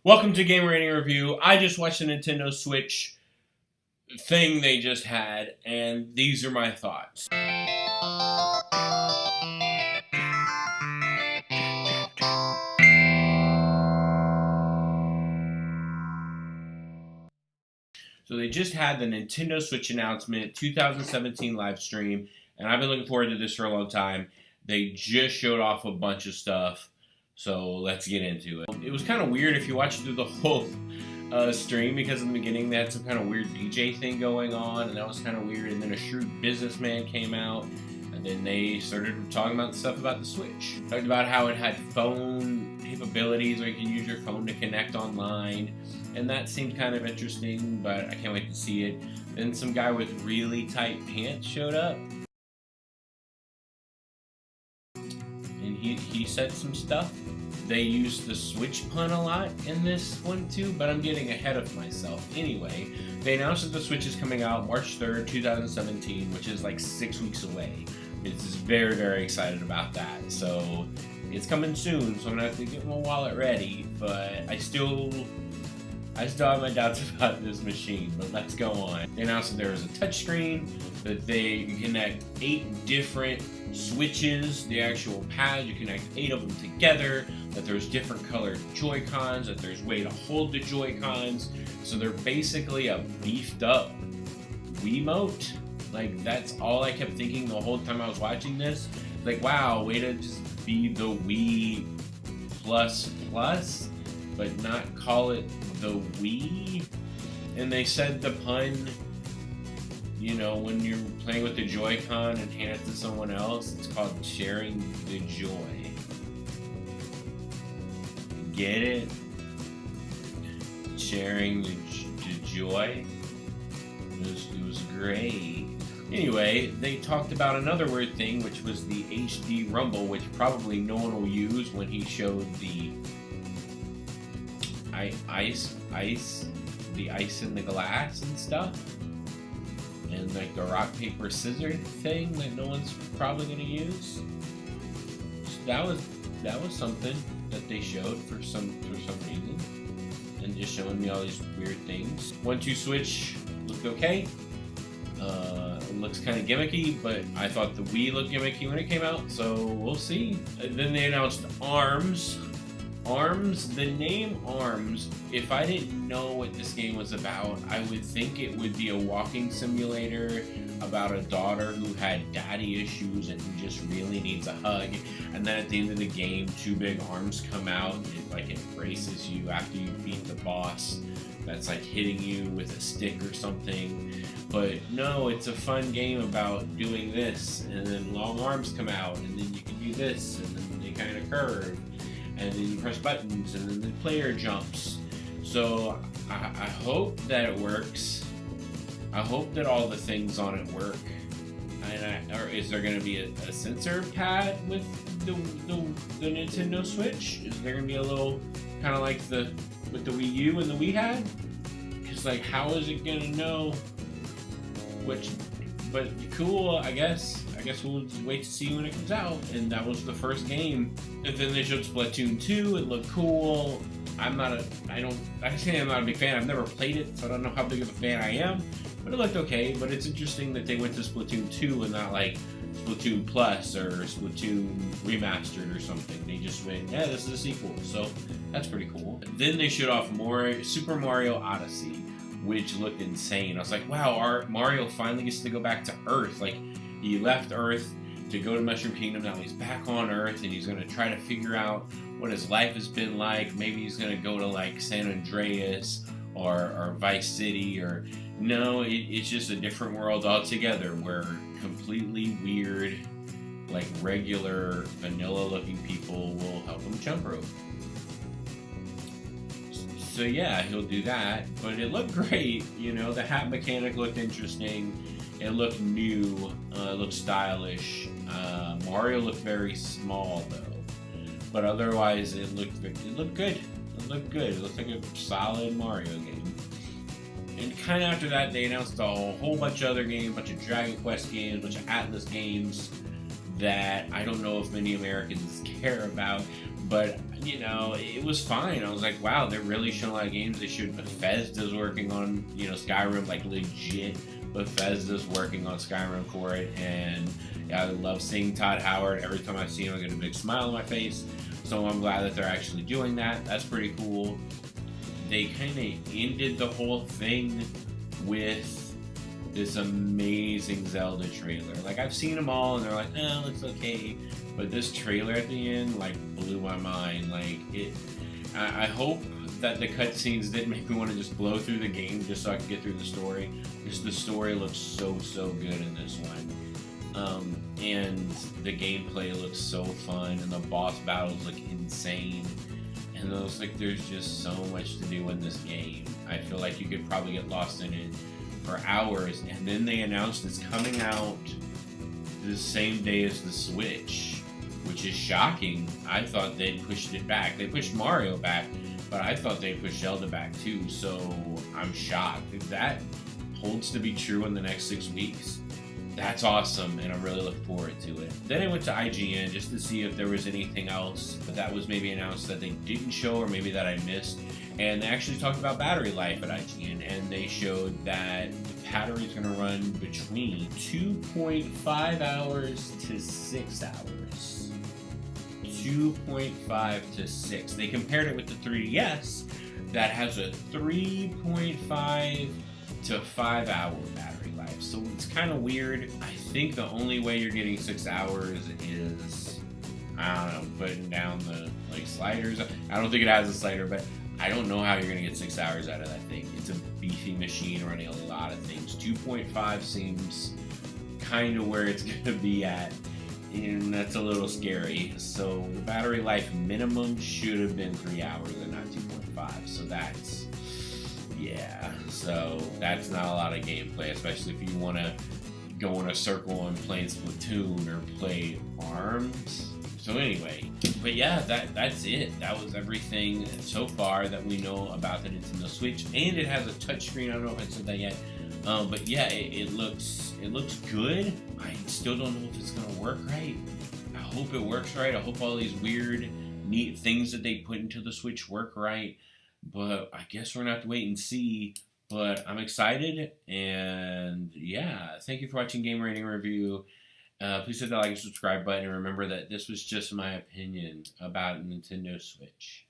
Welcome to Game Rating Review. I just watched the Nintendo Switch thing they just had, and these are my thoughts. So they just had the Nintendo Switch announcement, 2017 live stream, and I've been looking forward to this for a long time. They just showed off a bunch of stuff, so let's get into it. It was kind of weird if you watched through the whole stream, because in the beginning they had some kind of weird DJ thing going on, and that was kind of weird, and then a shrewd businessman came out, and then they started talking about stuff about the Switch. Talked about how it had phone capabilities where you can use your phone to connect online, and that seemed kind of interesting, but I can't wait to see it. Then some guy with really tight pants showed up, and he said some stuff. They used the Switch pun a lot in this one too, but I'm getting ahead of myself. Anyway, they announced that the Switch is coming out March 3rd, 2017, which is like 6 weeks away. It's just very, very excited about that. So it's coming soon, so I'm gonna have to get my wallet ready, but I still have my doubts about this machine, but let's go on. They announced that there is a touchscreen, that they connect 8 different switches, the actual pad, you connect 8 of them together, that there's different colored Joy-Cons, that there's way to hold the Joy-Cons, so they're basically a beefed up Wiimote. Like, that's all I kept thinking the whole time I was watching this. Like, wow, way to just be the Wii Plus Plus, but not call it the Wii. And they said the pun, you know, when you're playing with the Joy-Con and hand it to someone else, it's called sharing the joy. Get it? Sharing the joy. It was great. Anyway, they talked about another weird thing, which was the HD Rumble, which probably no one will use when he showed the ice in the glass and stuff, and like the rock paper scissors thing that no one's probably gonna use. So that was something that they showed for some reason, and just showing me all these weird things. 1-2 Switch looked okay. It looks kind of gimmicky, but I thought the Wii looked gimmicky when it came out, so we'll see. And then they announced ARMS. The name ARMS, if I didn't know what this game was about, I would think it would be a walking simulator about a daughter who had daddy issues and who just really needs a hug. And then at the end of the game, 2 big arms come out and it embraces you after you beat the boss that's like hitting you with a stick or something. But no, it's a fun game about doing this, and then long arms come out, and then you can do this, and then they kind of curve, and then you press buttons, and then the player jumps. So I hope that it works. I hope that all the things on it work. Or is there going to be a sensor pad with the Nintendo Switch? Is there going to be a little kind of like with the Wii U and the Wii had? Because like, how is it going to know which? But cool, I guess we'll just wait to see when it comes out. And that was the first game. And then they showed Splatoon 2. It looked cool. I'm not a big fan. I've never played it, so I don't know how big of a fan I am. But it looked okay. But it's interesting that they went to Splatoon 2 and not like Splatoon Plus or Splatoon Remastered or something. They just went, yeah, this is a sequel. So that's pretty cool. Then they showed off more Super Mario Odyssey, which looked insane. I was like, wow, Mario finally gets to go back to Earth. Like, he left Earth to go to Mushroom Kingdom, now he's back on Earth, and he's going to try to figure out what his life has been like. Maybe he's going to go to, like, San Andreas or Vice City, or... No, it's just a different world altogether, where completely weird, like, regular, vanilla-looking people will help him jump rope. So yeah, he'll do that, but it looked great. You know, the hat mechanic looked interesting. It looked new. It looked stylish. Mario looked very small though, but otherwise it looked good. It looked good. It looked like a solid Mario game. And kind of after that, they announced a whole bunch of other games, a bunch of Dragon Quest games, a bunch of Atlas games that I don't know if many Americans care about. But, you know, it was fine. I was like, wow, they're really showing a lot of games. They showed Bethesda's working on, you know, Skyrim, like legit. Bethesda's working on Skyrim for it. And yeah, I love seeing Todd Howard. Every time I see him, I get a big smile on my face. So I'm glad that they're actually doing that. That's pretty cool. They kind of ended the whole thing with this amazing Zelda trailer. Like, I've seen them all, and they're like, oh, it looks okay. But this trailer at the end, like, blew my mind. Like, I hope that the cutscenes didn't make me want to just blow through the game just so I could get through the story. Because the story looks so good in this one. And the gameplay looks so fun, and the boss battles look insane. And it looks like there's just so much to do in this game. I feel like you could probably get lost in it for hours. And then they announced it's coming out the same day as the Switch, which is shocking. I thought they'd pushed it back. They pushed Mario back, but I thought they pushed Zelda back too, so I'm shocked. If that holds to be true in the next 6 weeks, that's awesome, and I'm really looking forward to it. Then I went to IGN just to see if there was anything else that was maybe announced that they didn't show, or maybe that I missed. And they actually talked about battery life at IGN, and they showed that the battery is going to run between 2.5 hours to 6 hours. 2.5 to 6. They compared it with the 3DS that has a 3.5 to 5 hour battery life. So it's kind of weird. I think the only way you're getting 6 hours is, I don't know, putting down the sliders. I don't think it has a slider, but I don't know how you're gonna get 6 hours out of that thing. It's a beefy machine running a lot of things. 2.5 seems kind of where it's gonna be at, and that's a little scary. So the battery life minimum should have been 3 hours and not 2.5. So that's, yeah, so that's not a lot of gameplay, especially if you want to go in a circle and play Splatoon or play ARMS. So anyway, but yeah, that's it. That was everything so far that we know about the Nintendo Switch, and it has a touchscreen. I don't know if I said that yet, but yeah, it looks good. I still don't know if it's gonna work right. I hope it works right. I hope all these weird, neat things that they put into the Switch work right. But I guess we're gonna have to wait and see. But I'm excited, and yeah, thank you for watching Game Rating Review. Please hit that like and subscribe button, and remember that this was just my opinion about Nintendo Switch.